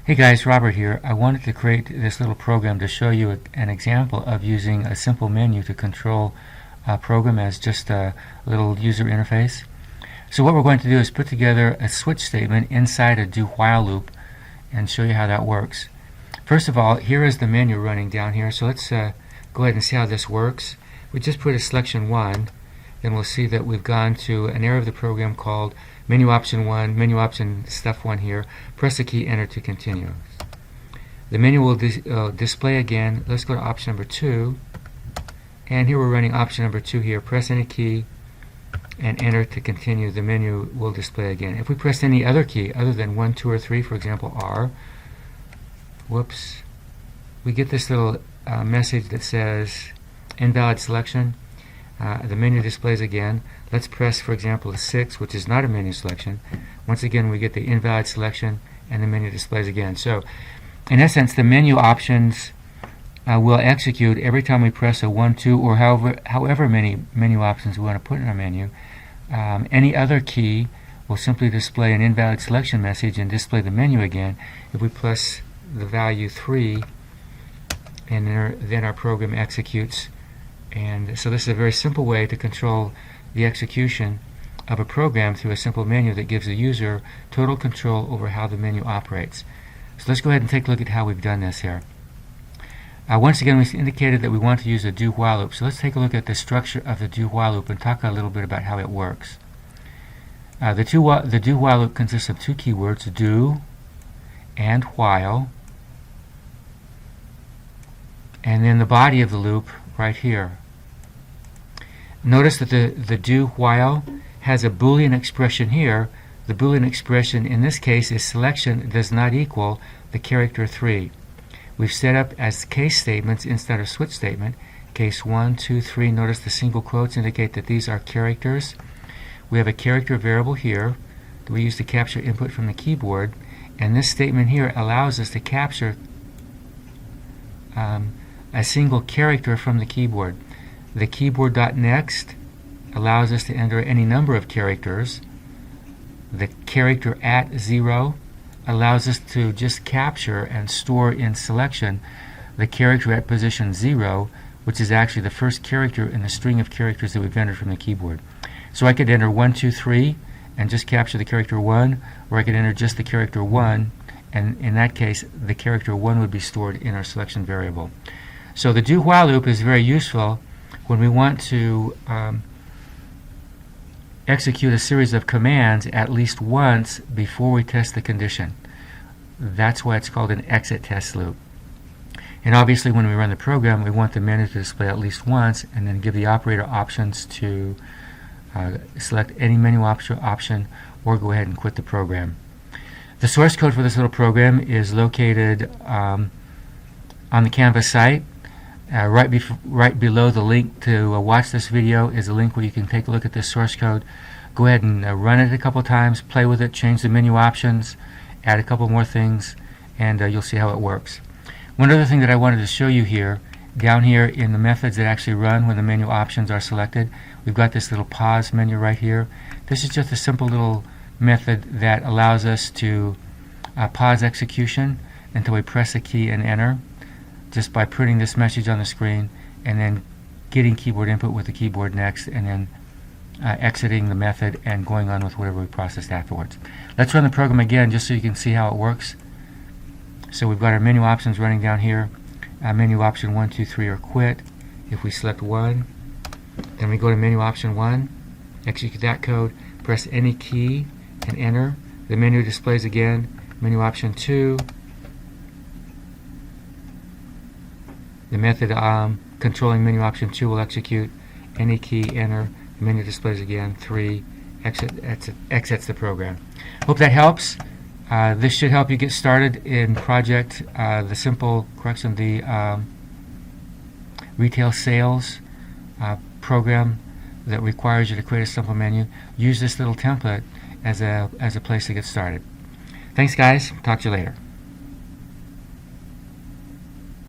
Hey guys, Robert here. I wanted to create this little program to show you an example of using a simple menu to control a program as just a little user interface. So what we're going to do is put together a switch statement inside a do-while loop and show you how that works. First of all, here is the menu running down here, so let's go ahead and see how this works. We just put a selection 1, then we'll see that we've gone to an area of the program called menu option 1, menu option stuff 1 here. Press the key enter to continue. The menu will display again. Let's go to option number 2, and here we're running option number 2 here. Press any key and enter to continue. The menu will display again. If we press any other key other than 1, 2, or 3, for example R, whoops, we get this little message that says invalid selection. The menu displays again. Let's press, for example, 6, which is not a menu selection. Once again, we get the invalid selection, and the menu displays again. So, in essence, the menu options will execute every time we press a 1, 2, or however many menu options we want to put in our menu. Any other key will simply display an invalid selection message and display the menu again. If we press the value 3, and then our program executes. And so this is a very simple way to control the execution of a program through a simple menu that gives the user total control over how the menu operates. So let's go ahead and take a look at how we've done this here. Once again, we indicated that we want to use a do-while loop. So let's take a look at the structure of the do-while loop and talk a little bit about how it works. The do-while loop consists of two keywords, do and while, and then the body of the loop right here. Notice that the do-while has a Boolean expression here. The Boolean expression in this case is selection does not equal the character 3. We've set up as case statements instead of switch statement. Case 1, 2, 3. Notice the single quotes indicate that these are characters. We have a character variable here that we use to capture input from the keyboard, and this statement here allows us to capture a single character from the keyboard. The keyboard.next allows us to enter any number of characters. The character @0 allows us to just capture and store in selection the character at position 0, which is actually the first character in the string of characters that we've entered from the keyboard. So I could enter 1, 2, 3 and just capture the character 1, or I could enter just the character 1, and in that case the character 1 would be stored in our selection variable. So the do-while loop is very useful when we want to execute a series of commands at least once before we test the condition. That's why it's called an exit test loop. And obviously when we run the program, we want the menu to display at least once, and then give the operator options to select any menu option or go ahead and quit the program. The source code for this little program is located on the Canvas site. Right below the link to watch this video is a link where you can take a look at this source code. Go ahead and run it a couple times, play with it, change the menu options, add a couple more things, and you'll see how it works. One other thing that I wanted to show you here, down here in the methods that actually run when the menu options are selected, we've got this little pause menu right here. This is just a simple little method that allows us to pause execution until we press a key and enter, just by putting this message on the screen and then getting keyboard input with the keyboard next, and then exiting the method and going on with whatever we processed afterwards. Let's run the program again just so you can see how it works. So we've got our menu options running down here. Menu option 1, 2, 3 are quit. If we select 1, then we go to menu option 1, execute that code, press any key and enter. The menu displays again. Menu option 2, the method controlling menu option 2 will execute. Any key, enter. The menu displays again. 3, exits the program. Hope that helps. This should help you get started in project the retail sales program that requires you to create a simple menu. Use this little template as a place to get started. Thanks guys. Talk to you later.